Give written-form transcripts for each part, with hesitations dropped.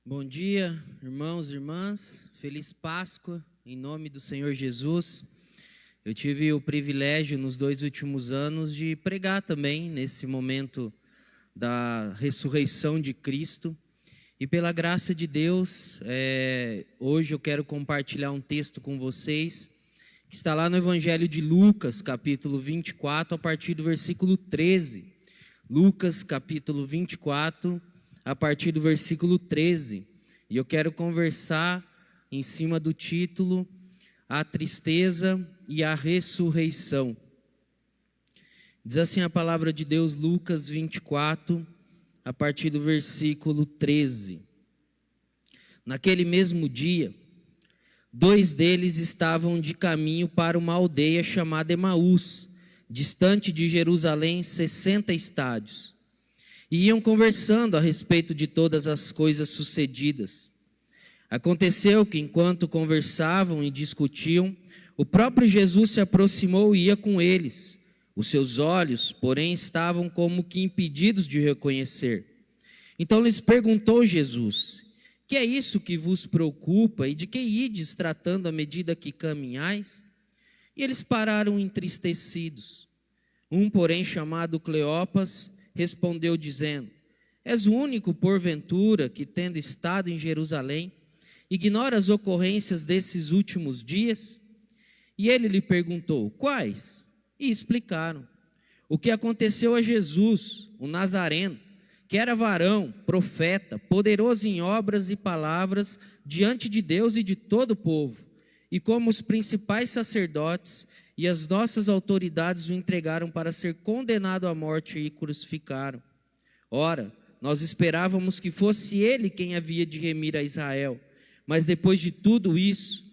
Bom dia, irmãos e irmãs. Feliz Páscoa, em nome do Senhor Jesus. Eu tive o privilégio nos 2 últimos anos de pregar também nesse momento da ressurreição de Cristo. E pela graça de Deus, hoje eu quero compartilhar um texto com vocês, que está lá no Evangelho de Lucas, capítulo 24, a partir do versículo 13. Lucas, capítulo 24, a partir do versículo 13. E eu quero conversar em cima do título, A Tristeza e a Ressurreição. Diz assim a palavra de Deus, Lucas 24, a partir do versículo 13. Naquele mesmo dia, 2 deles estavam de caminho para uma aldeia chamada Emaús, distante de Jerusalém 60 estádios. E iam conversando a respeito de todas as coisas sucedidas. Aconteceu que, enquanto conversavam e discutiam, o próprio Jesus se aproximou e ia com eles. Os seus olhos, porém, estavam como que impedidos de reconhecer. Então lhes perguntou Jesus: que é isso que vos preocupa e de que ides tratando à medida que caminhais? E eles pararam entristecidos. Um, porém, chamado Cleopas, respondeu dizendo: és o único, porventura, que tendo estado em Jerusalém, ignora as ocorrências desses últimos dias? E ele lhe perguntou: quais? E explicaram o que aconteceu a Jesus, o Nazareno, que era varão, profeta, poderoso em obras e palavras diante de Deus e de todo o povo, e como os principais sacerdotes e as nossas autoridades o entregaram para ser condenado à morte e crucificaram. Ora, nós esperávamos que fosse ele quem havia de remir a Israel, mas depois de tudo isso,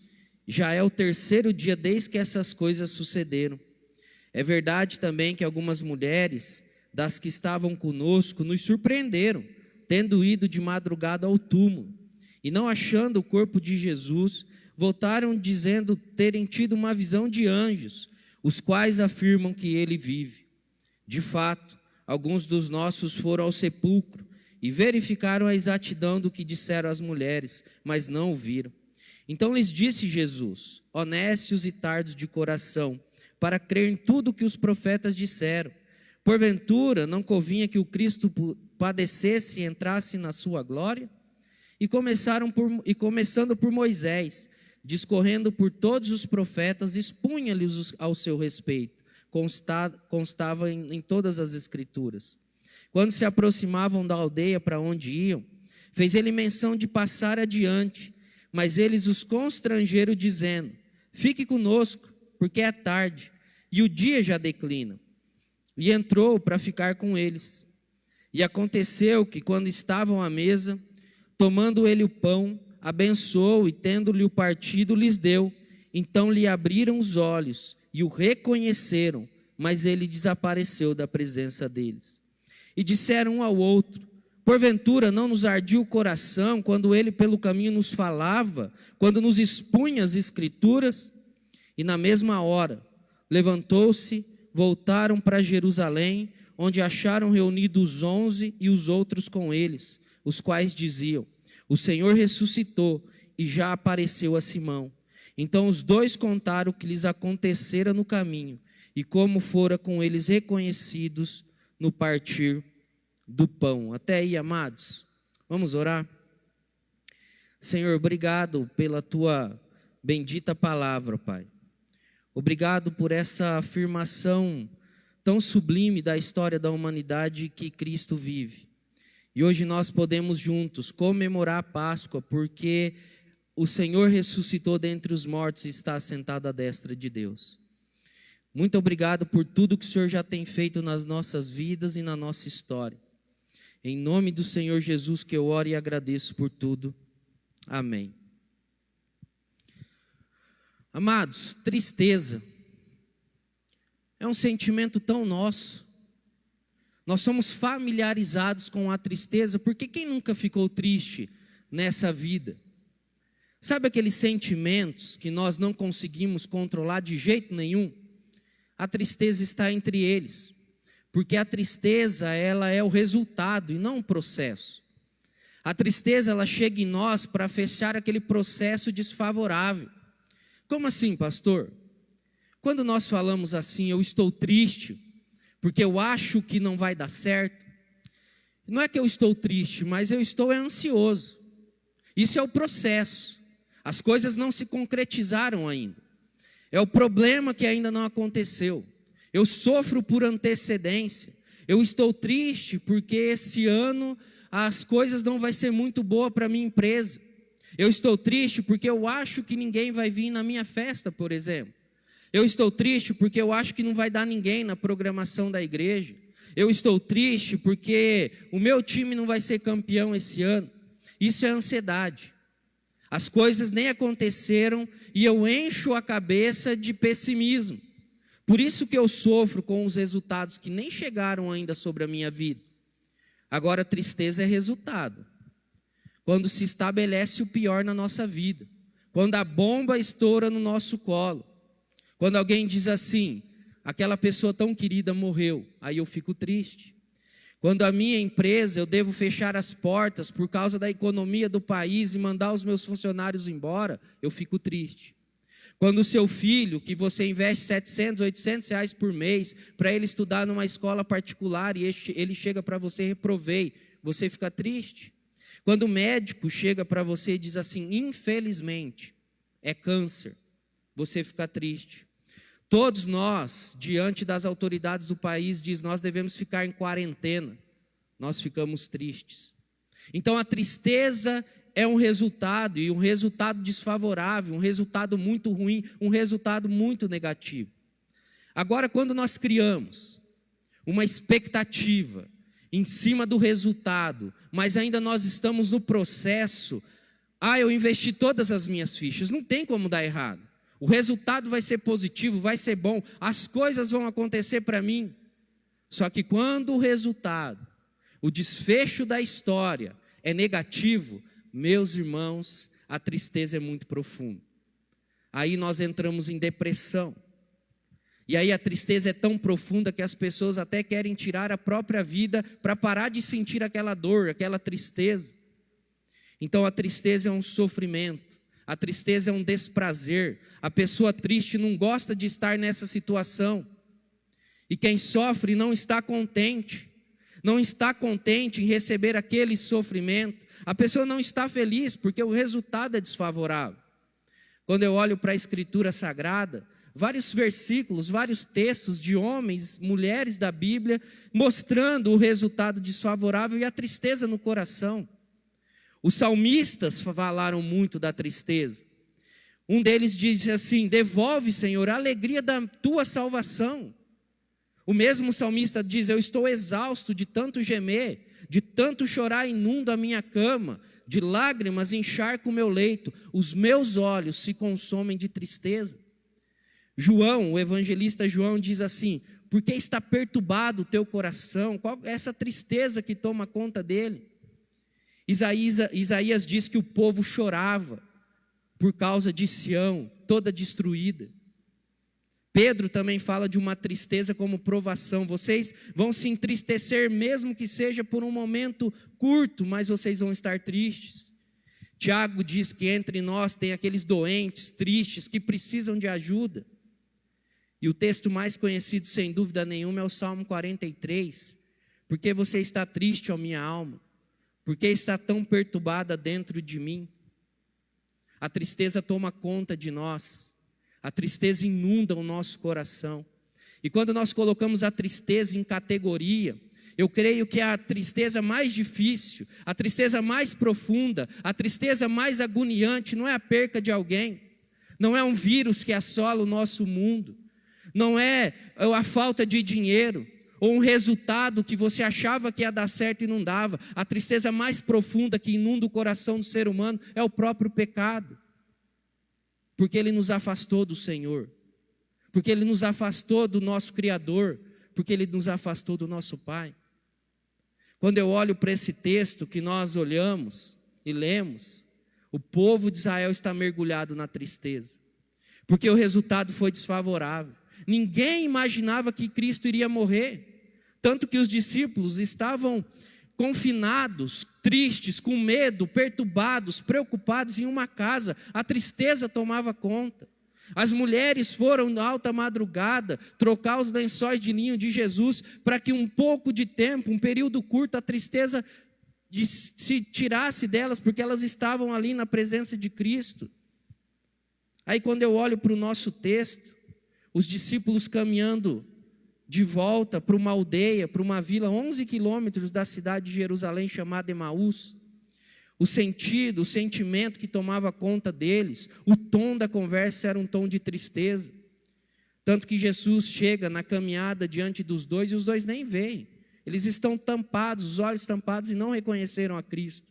já é o 3º dia desde que essas coisas sucederam. É verdade também que algumas mulheres, das que estavam conosco, nos surpreenderam, tendo ido de madrugada ao túmulo, e não achando o corpo de Jesus, voltaram dizendo terem tido uma visão de anjos, os quais afirmam que ele vive. De fato, alguns dos nossos foram ao sepulcro e verificaram a exatidão do que disseram as mulheres, mas não o viram. Então lhes disse Jesus: honestos e tardos de coração, para crer em tudo que os profetas disseram. Porventura não convinha que o Cristo padecesse e entrasse na sua glória? E começando por Moisés, discorrendo por todos os profetas, expunha-lhes ao seu respeito, constava em todas as escrituras. Quando se aproximavam da aldeia para onde iam, fez ele menção de passar adiante, mas eles os constrangeram dizendo: fique conosco, porque é tarde, e o dia já declina. E entrou para ficar com eles. E aconteceu que, quando estavam à mesa, tomando ele o pão, abençoou e, tendo-lhe o partido, lhes deu. Então lhe abriram os olhos e o reconheceram, mas ele desapareceu da presença deles. E disseram um ao outro: porventura não nos ardia o coração quando ele pelo caminho nos falava, quando nos expunha as escrituras? E na mesma hora levantou-se, voltaram para Jerusalém, onde acharam reunidos os 11 e os outros com eles, os quais diziam: o Senhor ressuscitou e já apareceu a Simão. Então os 2 contaram o que lhes acontecera no caminho e como fora com eles reconhecidos no partir do pão. Até aí, amados, vamos orar? Senhor, obrigado pela tua bendita palavra, Pai. Obrigado por essa afirmação tão sublime da história da humanidade que Cristo vive. E hoje nós podemos juntos comemorar a Páscoa, porque o Senhor ressuscitou dentre os mortos e está sentado à destra de Deus. Muito obrigado por tudo que o Senhor já tem feito nas nossas vidas e na nossa história. Em nome do Senhor Jesus que eu oro e agradeço por tudo. Amém. Amados, tristeza é um sentimento tão nosso. Nós somos familiarizados com a tristeza, porque quem nunca ficou triste nessa vida? Sabe aqueles sentimentos que nós não conseguimos controlar de jeito nenhum? A tristeza está entre eles, porque a tristeza ela é o resultado e não o processo. A tristeza, ela chega em nós para fechar aquele processo desfavorável. Como assim, pastor? Quando nós falamos assim, eu estou triste, porque eu acho que não vai dar certo, não é que eu estou triste, mas eu estou ansioso. Isso é o processo. As coisas não se concretizaram ainda. É o problema que ainda não aconteceu. Eu sofro por antecedência. Eu estou triste porque esse ano as coisas não vai ser muito boas para a minha empresa. Eu estou triste porque eu acho que ninguém vai vir na minha festa, por exemplo. Eu estou triste porque eu acho que não vai dar ninguém na programação da igreja. Eu estou triste porque o meu time não vai ser campeão esse ano. Isso é ansiedade. As coisas nem aconteceram e eu encho a cabeça de pessimismo. Por isso que eu sofro com os resultados que nem chegaram ainda sobre a minha vida. Agora, tristeza é resultado. Quando se estabelece o pior na nossa vida. Quando a bomba estoura no nosso colo. Quando alguém diz assim, aquela pessoa tão querida morreu, aí eu fico triste. Quando a minha empresa, eu devo fechar as portas por causa da economia do país e mandar os meus funcionários embora, eu fico triste. Quando o seu filho, que você investe 700, 800 reais por mês para ele estudar numa escola particular e ele chega para você, reprovei, você fica triste. Quando o médico chega para você e diz assim, infelizmente, é câncer, você fica triste. Todos nós, diante das autoridades do país, diz nós devemos ficar em quarentena, nós ficamos tristes. Então a tristeza é um resultado, e um resultado desfavorável, um resultado muito ruim, um resultado muito negativo. Agora, quando nós criamos uma expectativa em cima do resultado, mas ainda nós estamos no processo, eu investi todas as minhas fichas, não tem como dar errado. O resultado vai ser positivo, vai ser bom, as coisas vão acontecer para mim. Só que quando o resultado, o desfecho da história é negativo, meus irmãos, a tristeza é muito profunda. Aí nós entramos em depressão. E aí a tristeza é tão profunda que as pessoas até querem tirar a própria vida para parar de sentir aquela dor, aquela tristeza. Então a tristeza é um sofrimento. A tristeza é um desprazer. A pessoa triste não gosta de estar nessa situação. E quem sofre não está contente. Não está contente em receber aquele sofrimento. A pessoa não está feliz porque o resultado é desfavorável. Quando eu olho para a Escritura Sagrada, vários versículos, vários textos de homens, mulheres da Bíblia, mostrando o resultado desfavorável e a tristeza no coração. Os salmistas falaram muito da tristeza. Um deles disse assim, devolve, Senhor, a alegria da tua salvação. O mesmo salmista diz, eu estou exausto de tanto gemer, de tanto chorar inundo a minha cama, de lágrimas encharco o meu leito, os meus olhos se consomem de tristeza. João, o evangelista João diz assim, por que está perturbado o teu coração? Qual é essa tristeza que toma conta dele? Isaías diz que o povo chorava por causa de Sião, toda destruída. Pedro também fala de uma tristeza como provação. Vocês vão se entristecer mesmo que seja por um momento curto, mas vocês vão estar tristes. Tiago diz que entre nós tem aqueles doentes, tristes, que precisam de ajuda. E o texto mais conhecido, sem dúvida nenhuma, é o Salmo 43. Porque você está triste, ó minha alma? Porque está tão perturbada dentro de mim? A tristeza toma conta de nós. A tristeza inunda o nosso coração. E quando nós colocamos a tristeza em categoria, eu creio que a tristeza mais difícil, a tristeza mais profunda, a tristeza mais agoniante não é a perca de alguém, não é um vírus que assola o nosso mundo, não é a falta de dinheiro, ou um resultado que você achava que ia dar certo e não dava. A tristeza mais profunda que inunda o coração do ser humano é o próprio pecado. Porque ele nos afastou do Senhor. Porque ele nos afastou do nosso Criador. Porque ele nos afastou do nosso Pai. Quando eu olho para esse texto que nós olhamos e lemos, o povo de Israel está mergulhado na tristeza. Porque o resultado foi desfavorável. Ninguém imaginava que Cristo iria morrer. Tanto que os discípulos estavam confinados, tristes, com medo, perturbados, preocupados em uma casa. A tristeza tomava conta. As mulheres foram na alta madrugada trocar os lençóis de linho de Jesus para que um pouco de tempo, um período curto, a tristeza se tirasse delas, porque elas estavam ali na presença de Cristo. Aí quando eu olho para o nosso texto, os discípulos caminhando de volta para uma aldeia, para uma vila, 11 quilômetros da cidade de Jerusalém, chamada Emaús. O sentido, o sentimento que tomava conta deles, o tom da conversa era um tom de tristeza. Tanto que Jesus chega na caminhada diante dos dois e os dois nem veem. Eles estão tampados, os olhos tampados, e não reconheceram a Cristo.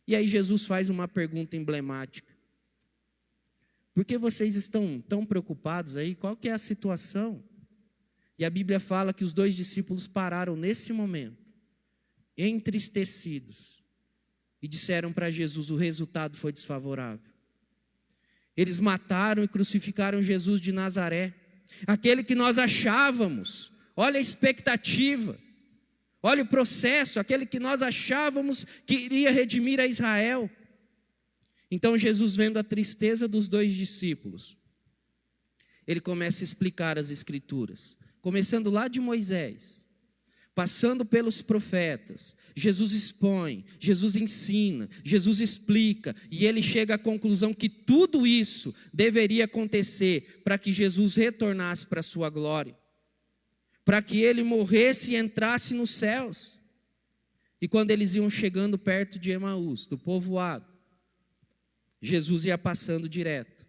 E aí Jesus faz uma pergunta emblemática. Por que vocês estão tão preocupados aí? Qual que é a situação? E a Bíblia fala que os dois discípulos pararam nesse momento, entristecidos, e disseram para Jesus: o resultado foi desfavorável. Eles mataram e crucificaram Jesus de Nazaré, aquele que nós achávamos, olha a expectativa, olha o processo, aquele que nós achávamos que iria redimir a Israel. Então Jesus, vendo a tristeza dos dois discípulos, ele começa a explicar as Escrituras, começando lá de Moisés, passando pelos profetas. Jesus expõe, Jesus ensina, Jesus explica, e ele chega à conclusão que tudo isso deveria acontecer para que Jesus retornasse para a sua glória, para que ele morresse e entrasse nos céus. E quando eles iam chegando perto de Emaús, do povoado, Jesus ia passando direto.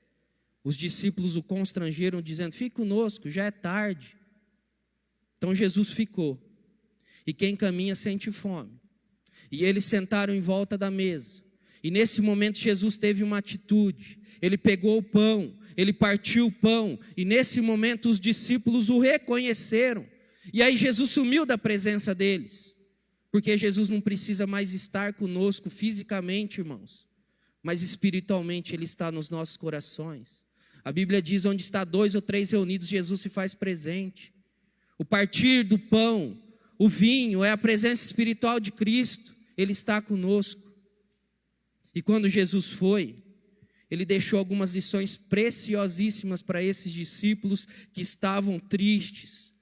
Os discípulos o constrangeram dizendo: fique conosco, já é tarde. Então Jesus ficou. E quem caminha sente fome. E eles sentaram em volta da mesa. E nesse momento Jesus teve uma atitude. Ele pegou o pão, ele partiu o pão. E nesse momento os discípulos o reconheceram. E aí Jesus sumiu da presença deles. Porque Jesus não precisa mais estar conosco fisicamente, irmãos, mas espiritualmente ele está nos nossos corações. A Bíblia diz: onde está 2 ou 3 reunidos, Jesus se faz presente. O partir do pão, o vinho, é a presença espiritual de Cristo. Ele está conosco. E quando Jesus foi, ele deixou algumas lições preciosíssimas para esses discípulos que estavam tristes,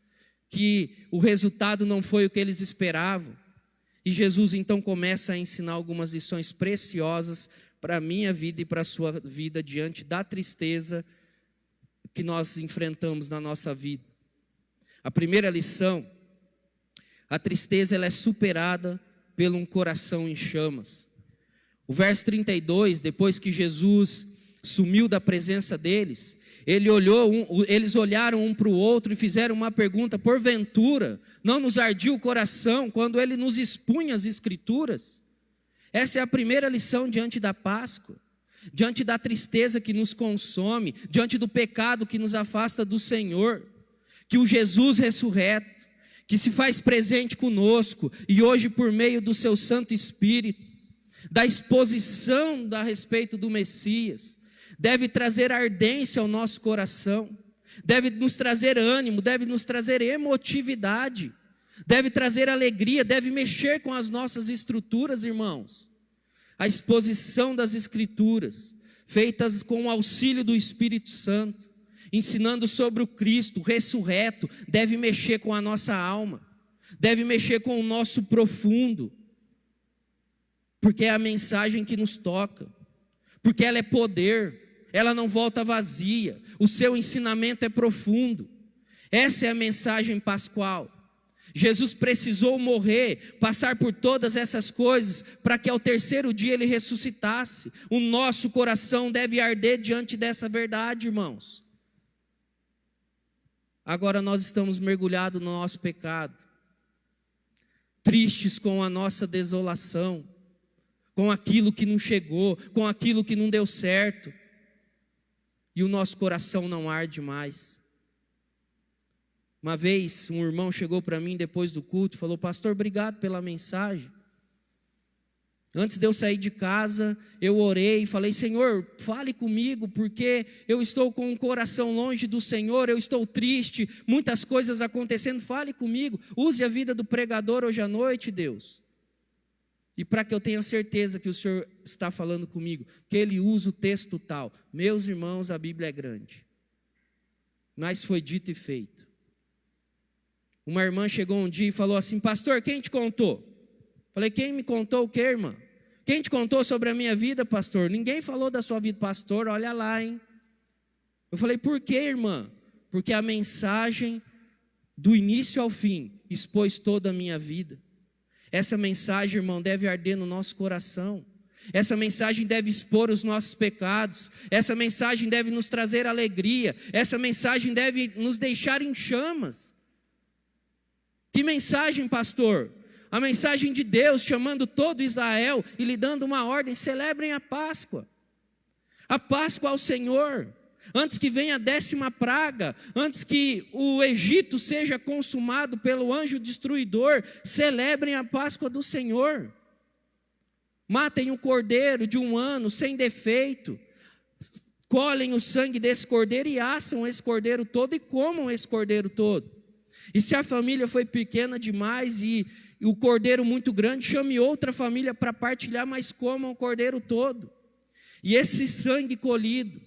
que o resultado não foi o que eles esperavam. E Jesus então começa a ensinar algumas lições preciosas para a minha vida e para a sua vida diante da tristeza que nós enfrentamos na nossa vida. A primeira lição: a tristeza ela é superada por um coração em chamas. O verso 32, depois que Jesus sumiu da presença deles, eles olharam um para o outro e fizeram uma pergunta: porventura não nos ardia o coração quando ele nos expunha as Escrituras? Essa é a primeira lição diante da Páscoa, diante da tristeza que nos consome, diante do pecado que nos afasta do Senhor, que o Jesus ressurreto, que se faz presente conosco, e hoje por meio do seu Santo Espírito, da exposição a respeito do Messias, deve trazer ardência ao nosso coração, deve nos trazer ânimo, deve nos trazer emotividade, deve trazer alegria, deve mexer com as nossas estruturas, irmãos. A exposição das Escrituras, feitas com o auxílio do Espírito Santo, ensinando sobre o Cristo ressurreto, deve mexer com a nossa alma, deve mexer com o nosso profundo, porque é a mensagem que nos toca, porque ela é poder, ela não volta vazia, o seu ensinamento é profundo. Essa é a mensagem pascual. Jesus precisou morrer, passar por todas essas coisas, para que ao terceiro dia ele ressuscitasse. O nosso coração deve arder diante dessa verdade, irmãos. Agora nós estamos mergulhados no nosso pecado, tristes com a nossa desolação, com aquilo que não chegou, com aquilo que não deu certo, e o nosso coração não arde mais. Uma vez um irmão chegou para mim depois do culto e falou: pastor, obrigado pela mensagem. Antes de eu sair de casa, eu orei e falei: Senhor, fale comigo, porque eu estou com o coração longe do Senhor, eu estou triste, muitas coisas acontecendo, fale comigo, use a vida do pregador hoje à noite, Deus. E para que eu tenha certeza que o Senhor está falando comigo, que Ele usa o texto tal. Meus irmãos, a Bíblia é grande. Mas foi dito e feito. Uma irmã chegou um dia e falou assim: pastor, quem te contou? Falei: quem me contou o quê, irmã? Quem te contou sobre a minha vida, pastor? Ninguém falou da sua vida, pastor, olha lá, hein? Eu falei: por quê, irmã? Porque a mensagem do início ao fim expôs toda a minha vida. Essa mensagem, irmão, deve arder no nosso coração. Essa mensagem deve expor os nossos pecados. Essa mensagem deve nos trazer alegria. Essa mensagem deve nos deixar em chamas. Que mensagem, pastor? A mensagem de Deus chamando todo Israel e lhe dando uma ordem: celebrem a Páscoa. A Páscoa ao Senhor. Antes que venha a 10ª praga, antes que o Egito seja consumado pelo anjo destruidor, celebrem a Páscoa do Senhor. Matem um cordeiro de 1 ano, sem defeito. Colhem o sangue desse cordeiro e assam esse cordeiro todo e comam esse cordeiro todo. E se a família foi pequena demais e o cordeiro muito grande, chame outra família para partilhar, mas comam o cordeiro todo. E esse sangue colhido,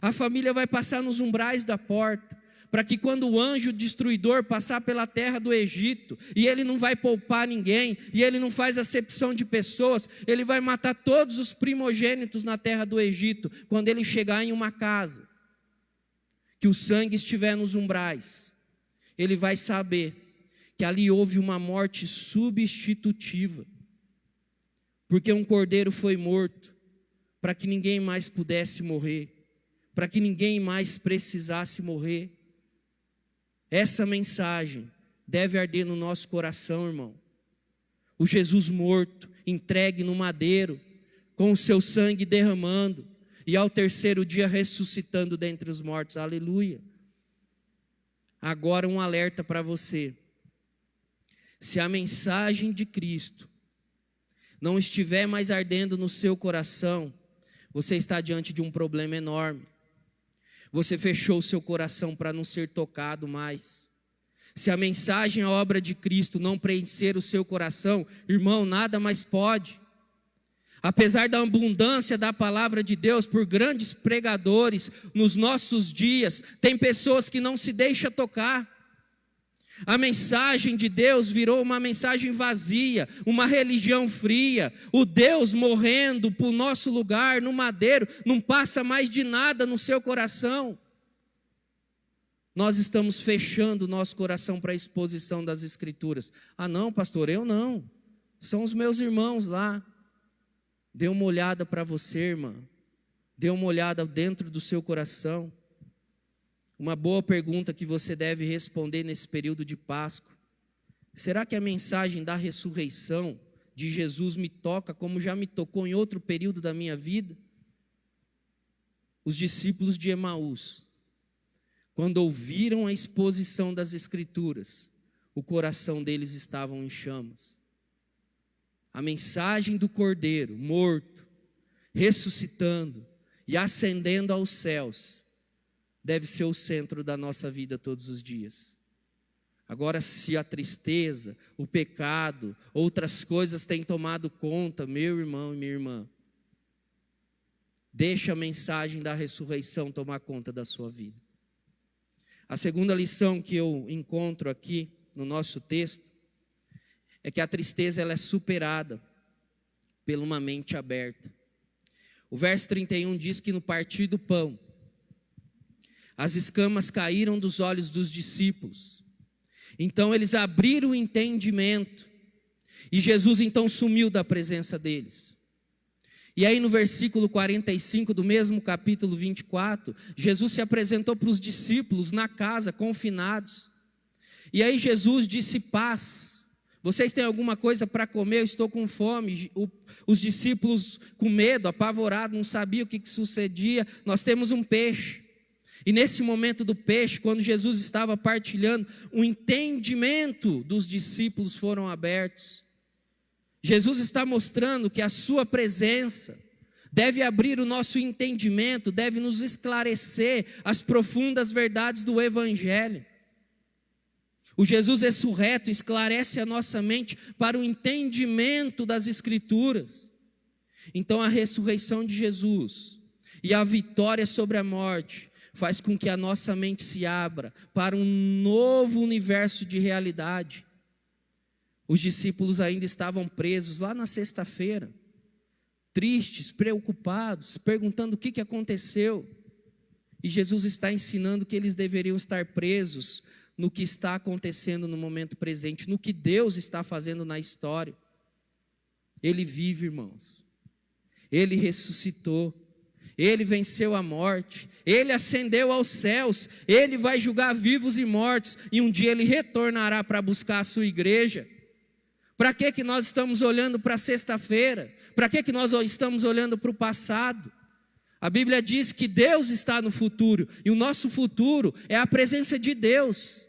a família vai passar nos umbrais da porta, para que quando o anjo destruidor passar pela terra do Egito, e ele não vai poupar ninguém, e ele não faz acepção de pessoas, ele vai matar todos os primogênitos na terra do Egito, quando ele chegar em uma casa, que o sangue estiver nos umbrais, ele vai saber que ali houve uma morte substitutiva, porque um cordeiro foi morto, para que ninguém mais pudesse morrer, para que ninguém mais precisasse morrer. Essa mensagem deve arder no nosso coração, irmão. O Jesus morto, entregue no madeiro, com o seu sangue derramando, e ao 3º dia ressuscitando dentre os mortos. Aleluia. Agora um alerta para você. Se a mensagem de Cristo não estiver mais ardendo no seu coração, você está diante de um problema enorme. Você fechou o seu coração para não ser tocado mais. Se a mensagem, a obra de Cristo não preencher o seu coração, irmão, nada mais pode. Apesar da abundância da palavra de Deus por grandes pregadores nos nossos dias, tem pessoas que não se deixam tocar. A mensagem de Deus virou uma mensagem vazia, uma religião fria. O Deus morrendo por nosso lugar no madeiro, não passa mais de nada no seu coração. Nós estamos fechando o nosso coração para a exposição das Escrituras. Ah não, pastor, eu não. São os meus irmãos lá. Dê uma olhada para você, irmã. Dê uma olhada dentro do seu coração. Uma boa pergunta que você deve responder nesse período de Páscoa: será que a mensagem da ressurreição de Jesus me toca como já me tocou em outro período da minha vida? Os discípulos de Emaús, quando ouviram a exposição das Escrituras, o coração deles estava em chamas. A mensagem do Cordeiro morto, ressuscitando e ascendendo aos céus deve ser o centro da nossa vida todos os dias. Agora, se a tristeza, o pecado, outras coisas têm tomado conta, meu irmão e minha irmã, deixa a mensagem da ressurreição tomar conta da sua vida. A segunda lição que eu encontro aqui no nosso texto é que a tristeza ela é superada por uma mente aberta. O verso 31 diz que no partir do pão, as escamas caíram dos olhos dos discípulos. Então eles abriram o entendimento. E Jesus então sumiu da presença deles. E aí no versículo 45 do mesmo capítulo 24, Jesus se apresentou para os discípulos na casa, confinados. E aí Jesus disse: paz. Vocês têm alguma coisa para comer? Eu estou com fome. Os discípulos com medo, apavorados, não sabiam o que sucedia. Nós temos um peixe. E nesse momento do peixe, quando Jesus estava partilhando, o entendimento dos discípulos foram abertos. Jesus está mostrando que a sua presença deve abrir o nosso entendimento, deve nos esclarecer as profundas verdades do Evangelho. O Jesus ressurreto esclarece a nossa mente para o entendimento das Escrituras. Então a ressurreição de Jesus e a vitória sobre a morte faz com que a nossa mente se abra para um novo universo de realidade. Os discípulos ainda estavam presos lá na sexta-feira, tristes, preocupados, perguntando o que aconteceu. E Jesus está ensinando que eles deveriam estar presos no que está acontecendo no momento presente, no que Deus está fazendo na história. Ele vive, irmãos. Ele ressuscitou. Ele venceu a morte. Ele ascendeu aos céus. Ele vai julgar vivos e mortos. E um dia Ele retornará para buscar a sua igreja. Para que nós estamos olhando para a sexta-feira? Para que nós estamos olhando para o passado? A Bíblia diz que Deus está no futuro, e o nosso futuro é a presença de Deus.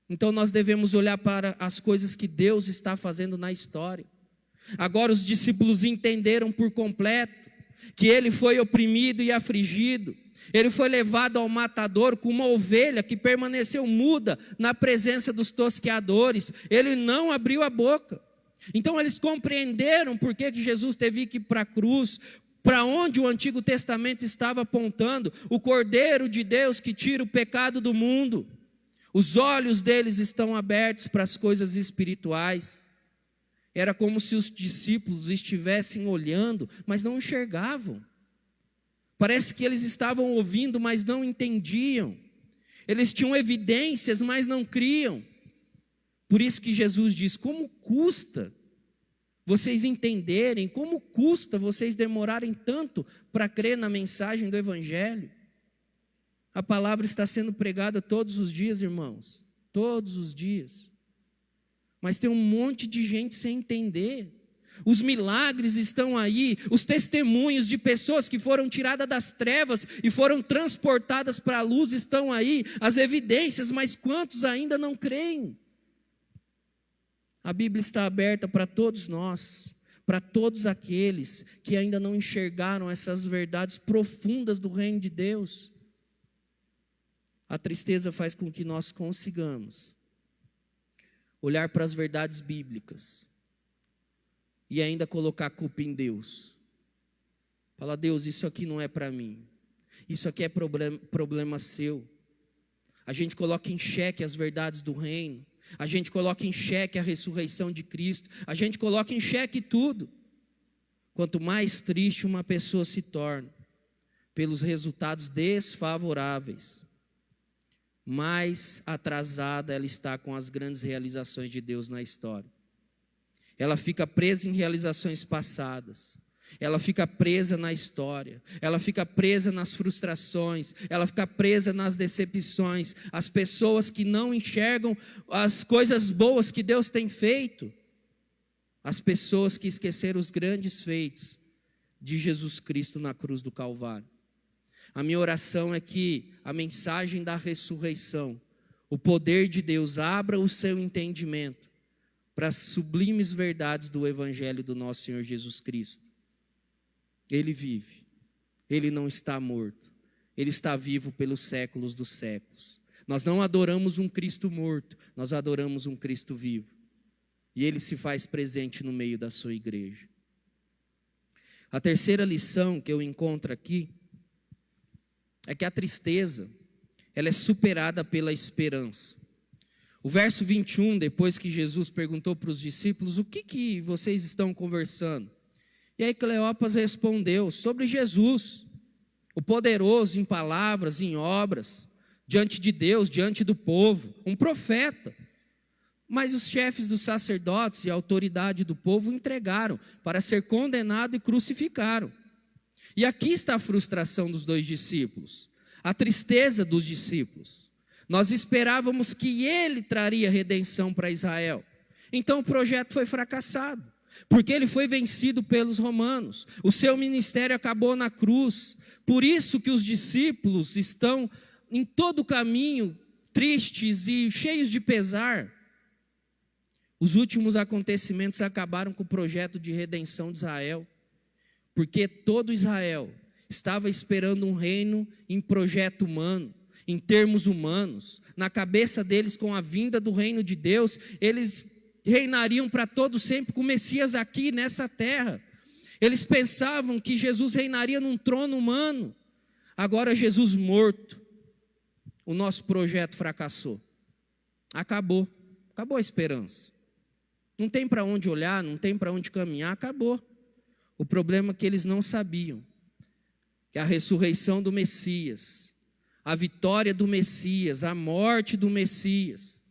Então nós devemos olhar para as coisas que Deus está fazendo na história. Agora os discípulos entenderam por completo que Ele foi oprimido e afligido. Ele foi levado ao matador como uma ovelha que permaneceu muda na presença dos tosqueadores. Ele não abriu a boca. Então eles compreenderam por que Jesus teve que ir para a cruz, para onde o Antigo Testamento estava apontando, o Cordeiro de Deus que tira o pecado do mundo. Os olhos deles estão abertos para as coisas espirituais. Era como se os discípulos estivessem olhando, mas não enxergavam. Parece que eles estavam ouvindo, mas não entendiam. Eles tinham evidências, mas não criam. Por isso que Jesus diz: como custa vocês entenderem, como custa vocês demorarem tanto para crer na mensagem do Evangelho? A palavra está sendo pregada todos os dias, irmãos, todos os dias. Mas tem um monte de gente sem entender. Os milagres estão aí, os testemunhos de pessoas que foram tiradas das trevas e foram transportadas para a luz estão aí, as evidências, mas quantos ainda não creem? A Bíblia está aberta para todos nós, para todos aqueles que ainda não enxergaram essas verdades profundas do reino de Deus. A tristeza faz com que nós consigamos olhar para as verdades bíblicas e ainda colocar a culpa em Deus. Fala: Deus, isso aqui não é para mim, isso aqui é problema seu. A gente coloca em xeque as verdades do reino, a gente coloca em xeque a ressurreição de Cristo, a gente coloca em xeque tudo. Quanto mais triste uma pessoa se torna pelos resultados desfavoráveis, mais atrasada ela está com as grandes realizações de Deus na história. Ela fica presa em realizações passadas, ela fica presa na história, ela fica presa nas frustrações, ela fica presa nas decepções. As pessoas que não enxergam as coisas boas que Deus tem feito, as pessoas que esqueceram os grandes feitos de Jesus Cristo na cruz do Calvário. A minha oração é que a mensagem da ressurreição, o poder de Deus, abra o seu entendimento para as sublimes verdades do Evangelho do nosso Senhor Jesus Cristo. Ele vive, Ele não está morto, Ele está vivo pelos séculos dos séculos. Nós não adoramos um Cristo morto, nós adoramos um Cristo vivo. E Ele se faz presente no meio da sua igreja. A terceira lição que eu encontro aqui é que a tristeza, ela é superada pela esperança. O verso 21, depois que Jesus perguntou para os discípulos: o que vocês estão conversando? E aí Cleopas respondeu: sobre Jesus, o poderoso em palavras, em obras, diante de Deus, diante do povo, um profeta. Mas os chefes dos sacerdotes e a autoridade do povo o entregaram para ser condenado e crucificaram. E aqui está a frustração dos dois discípulos, a tristeza dos discípulos. Nós esperávamos que ele traria redenção para Israel. Então o projeto foi fracassado, porque ele foi vencido pelos romanos. O seu ministério acabou na cruz. Por isso que os discípulos estão em todo o caminho tristes e cheios de pesar. Os últimos acontecimentos acabaram com o projeto de redenção de Israel, porque todo Israel estava esperando um reino em projeto humano, em termos humanos. Na cabeça deles, com a vinda do reino de Deus, eles reinariam para todo sempre com o Messias aqui nessa terra. Eles pensavam que Jesus reinaria num trono humano. Agora Jesus morto, o nosso projeto fracassou. Acabou a esperança. Não tem para onde olhar, não tem para onde caminhar, acabou. O problema é que eles não sabiam que a ressurreição do Messias, a vitória do Messias, a morte do Messias,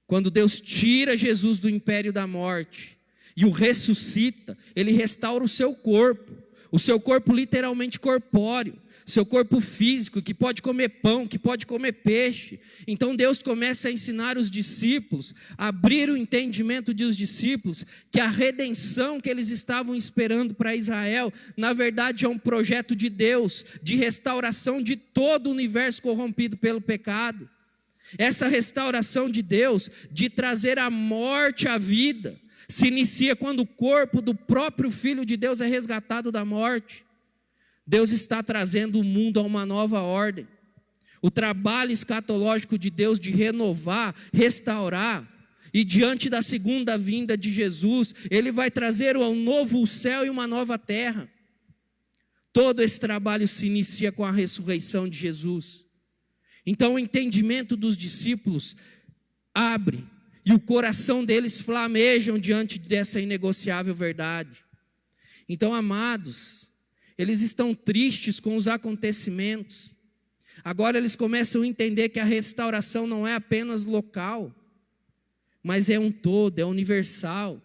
quando Deus tira Jesus do império da morte e o ressuscita, Ele restaura o seu corpo literalmente corpóreo, seu corpo físico, que pode comer pão, que pode comer peixe. Então Deus começa a ensinar os discípulos, a abrir o entendimento dos discípulos, que a redenção que eles estavam esperando para Israel, na verdade é um projeto de Deus, de restauração de todo o universo corrompido pelo pecado. Essa restauração de Deus, de trazer a morte à vida, se inicia quando o corpo do próprio Filho de Deus é resgatado da morte. Deus está trazendo o mundo a uma nova ordem. O trabalho escatológico de Deus de renovar, restaurar, e diante da segunda vinda de Jesus, Ele vai trazer um novo céu e uma nova terra. Todo esse trabalho se inicia com a ressurreição de Jesus. Então o entendimento dos discípulos abre, e o coração deles flamejam diante dessa inegociável verdade. Então, amados, eles estão tristes com os acontecimentos. Agora eles começam a entender que a restauração não é apenas local, mas é um todo, é universal.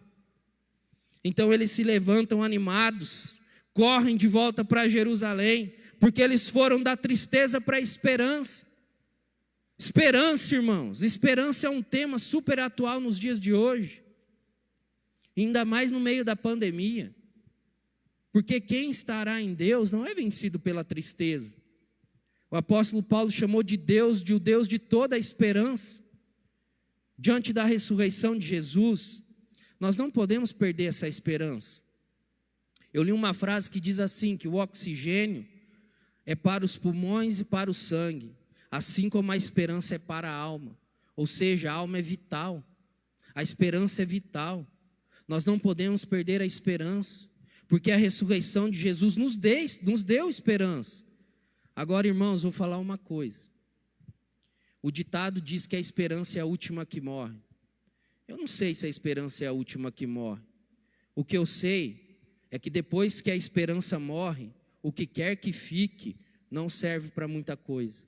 Então eles se levantam animados, correm de volta para Jerusalém, porque eles foram da tristeza para a esperança. Esperança, irmãos, esperança é um tema super atual nos dias de hoje, ainda mais no meio da pandemia, porque quem estará em Deus não é vencido pela tristeza. O apóstolo Paulo chamou de o Deus de toda a esperança. Diante da ressurreição de Jesus, nós não podemos perder essa esperança. Eu li uma frase que diz assim, que o oxigênio é para os pulmões e para o sangue, assim como a esperança é para a alma. Ou seja, a alma é vital, a esperança é vital. Nós não podemos perder a esperança, porque a ressurreição de Jesus nos deu esperança. Agora, irmãos, vou falar uma coisa. O ditado diz que a esperança é a última que morre. Eu não sei se a esperança é a última que morre. O que eu sei é que depois que a esperança morre, o que quer que fique não serve para muita coisa.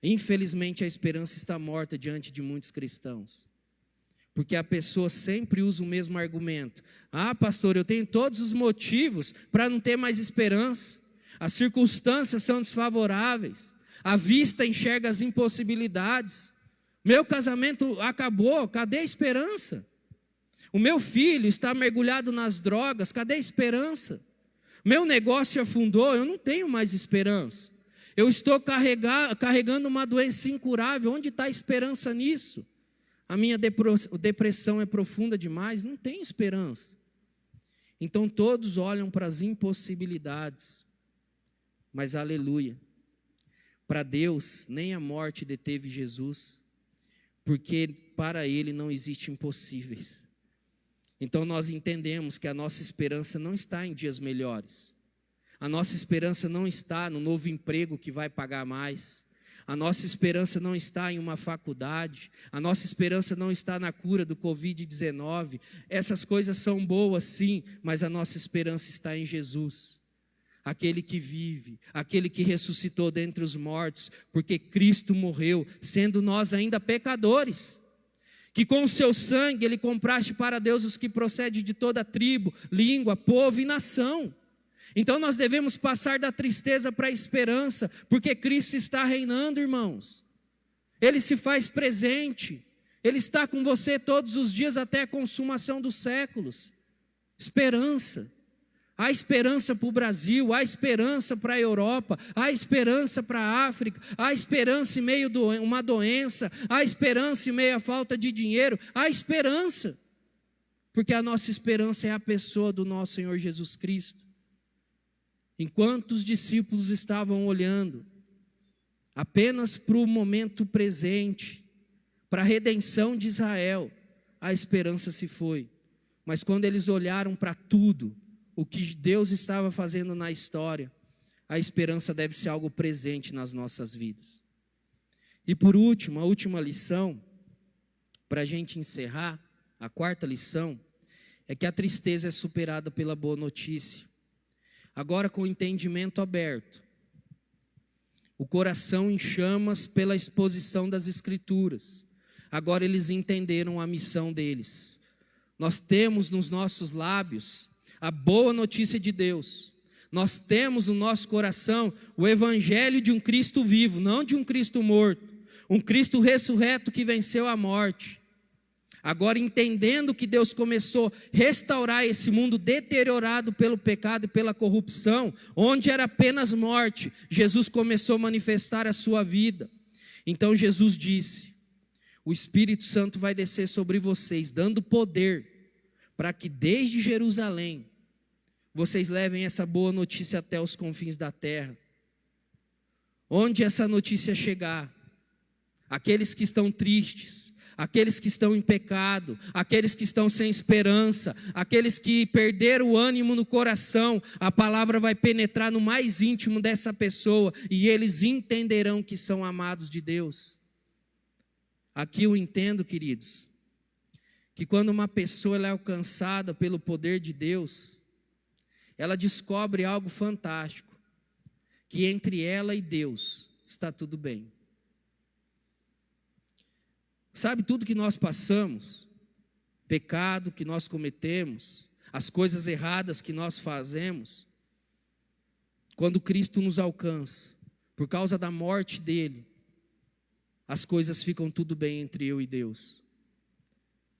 Infelizmente, a esperança está morta diante de muitos cristãos. Porque a pessoa sempre usa o mesmo argumento. Ah, pastor, eu tenho todos os motivos para não ter mais esperança. As circunstâncias são desfavoráveis. A vista enxerga as impossibilidades. Meu casamento acabou, cadê a esperança? O meu filho está mergulhado nas drogas, cadê a esperança? Meu negócio afundou, eu não tenho mais esperança. Eu estou carregando uma doença incurável, onde está a esperança nisso? A minha depressão é profunda demais, não tem esperança. Então todos olham para as impossibilidades, mas aleluia, para Deus nem a morte deteve Jesus, porque para Ele não existe impossíveis. Então nós entendemos que a nossa esperança não está em dias melhores. A nossa esperança não está no novo emprego que vai pagar mais. A nossa esperança não está em uma faculdade. A nossa esperança não está na cura do Covid-19. Essas coisas são boas, sim, mas a nossa esperança está em Jesus. Aquele que vive, aquele que ressuscitou dentre os mortos, porque Cristo morreu, sendo nós ainda pecadores. Que com o seu sangue Ele compraste para Deus os que procedem de toda tribo, língua, povo e nação. Então nós devemos passar da tristeza para a esperança, porque Cristo está reinando, irmãos. Ele se faz presente, Ele está com você todos os dias até a consumação dos séculos. Esperança. Há esperança para o Brasil, há esperança para a Europa, há esperança para a África, há esperança em meio a uma doença, há esperança em meio à falta de dinheiro, há esperança. Porque a nossa esperança é a pessoa do nosso Senhor Jesus Cristo. Enquanto os discípulos estavam olhando apenas para o momento presente, para a redenção de Israel, a esperança se foi. Mas quando eles olharam para tudo, o que Deus estava fazendo na história, a esperança deve ser algo presente nas nossas vidas. E por último, a última lição, para a gente encerrar, a quarta lição, é que a tristeza é superada pela boa notícia. Agora, com o entendimento aberto, o coração em chamas pela exposição das Escrituras, agora eles entenderam a missão deles. Nós temos nos nossos lábios a boa notícia de Deus. Nós temos no nosso coração o evangelho de um Cristo vivo, não de um Cristo morto. Um Cristo ressurreto que venceu a morte. Agora, entendendo que Deus começou a restaurar esse mundo deteriorado pelo pecado e pela corrupção, onde era apenas morte, Jesus começou a manifestar a sua vida. Então Jesus disse: o Espírito Santo vai descer sobre vocês, dando poder, para que desde Jerusalém, vocês levem essa boa notícia até os confins da terra. Onde essa notícia chegar, aqueles que estão tristes, aqueles que estão em pecado, aqueles que estão sem esperança, aqueles que perderam o ânimo no coração, a palavra vai penetrar no mais íntimo dessa pessoa e eles entenderão que são amados de Deus. Aqui eu entendo, queridos, que quando uma pessoa ela é alcançada pelo poder de Deus, ela descobre algo fantástico, que entre ela e Deus está tudo bem. Sabe, tudo que nós passamos, pecado que nós cometemos, as coisas erradas que nós fazemos, quando Cristo nos alcança, por causa da morte dele, as coisas ficam tudo bem entre eu e Deus,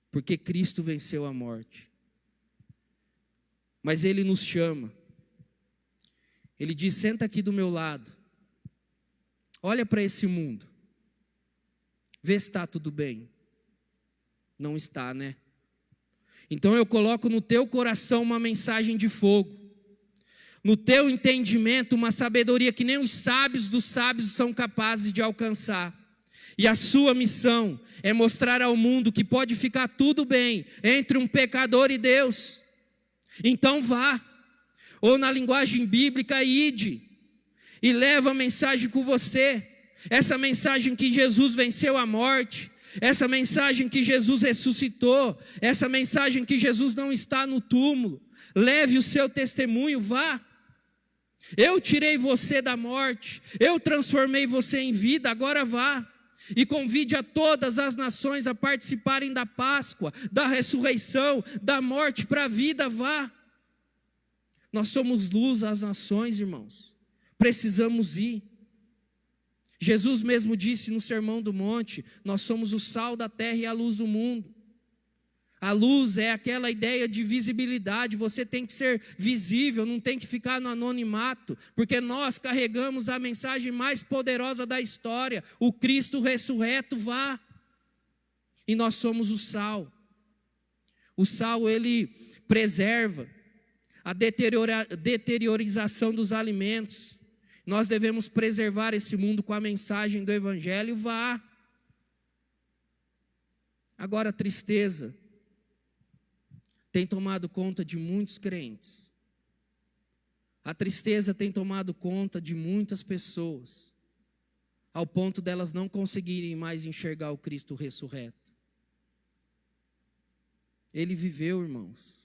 porque Cristo venceu a morte. Mas ele nos chama, ele diz: senta aqui do meu lado, olha para esse mundo, vê se está tudo bem. Não está, né? Então eu coloco no teu coração uma mensagem de fogo, no teu entendimento uma sabedoria que nem os sábios dos sábios são capazes de alcançar. E a sua missão é mostrar ao mundo que pode ficar tudo bem entre um pecador e Deus. Então vá, ou na linguagem bíblica, ide, e leva a mensagem com você. Essa mensagem que Jesus venceu a morte, essa mensagem que Jesus ressuscitou, essa mensagem que Jesus não está no túmulo. Leve o seu testemunho, vá. Eu tirei você da morte, eu transformei você em vida, agora vá. E convide a todas as nações a participarem da Páscoa, da ressurreição, da morte para a vida, vá. Nós somos luz às nações, irmãos. Precisamos ir. Jesus mesmo disse no Sermão do Monte: nós somos o sal da terra e a luz do mundo. A luz é aquela ideia de visibilidade, você tem que ser visível, não tem que ficar no anonimato, porque nós carregamos a mensagem mais poderosa da história, o Cristo ressurreto, vá. E nós somos o sal. O sal, ele preserva a deteriorização dos alimentos. Nós devemos preservar esse mundo com a mensagem do Evangelho, vá. Agora a tristeza tem tomado conta de muitos crentes. A tristeza tem tomado conta de muitas pessoas, ao ponto delas não conseguirem mais enxergar o Cristo ressurreto. Ele viveu, irmãos,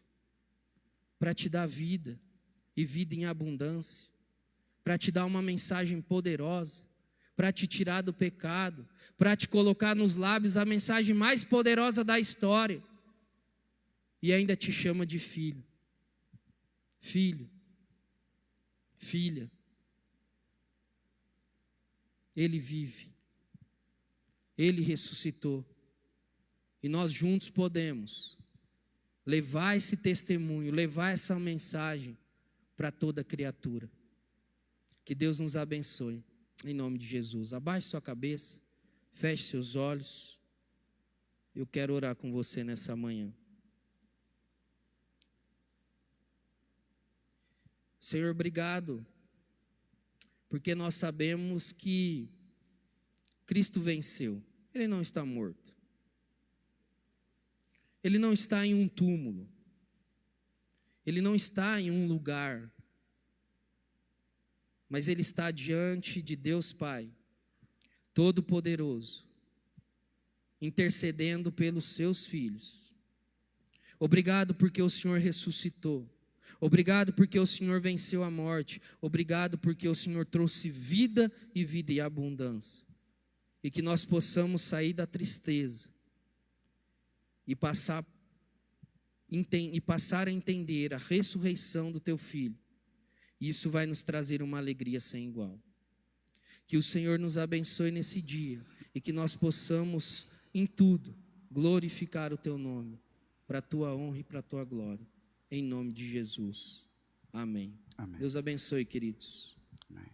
para te dar vida, e vida em abundância, para te dar uma mensagem poderosa, para te tirar do pecado, para te colocar nos lábios a mensagem mais poderosa da história. E ainda te chama de filho, filho, filha. Ele vive, Ele ressuscitou, e nós juntos podemos levar esse testemunho, levar essa mensagem para toda criatura. Que Deus nos abençoe, em nome de Jesus. Abaixe sua cabeça, feche seus olhos. Eu quero orar com você nessa manhã. Senhor, obrigado, porque nós sabemos que Cristo venceu. Ele não está morto. Ele não está em um túmulo. Ele não está em um lugar. Mas ele está diante de Deus Pai, Todo-Poderoso, intercedendo pelos seus filhos. Obrigado porque o Senhor ressuscitou. Obrigado porque o Senhor venceu a morte. Obrigado porque o Senhor trouxe vida e abundância. E que nós possamos sair da tristeza e passar a entender a ressurreição do teu Filho. Isso vai nos trazer uma alegria sem igual. Que o Senhor nos abençoe nesse dia e que nós possamos, em tudo, glorificar o teu nome, para a tua honra e para a tua glória. Em nome de Jesus. Amém. Amém. Deus abençoe, queridos. Amém.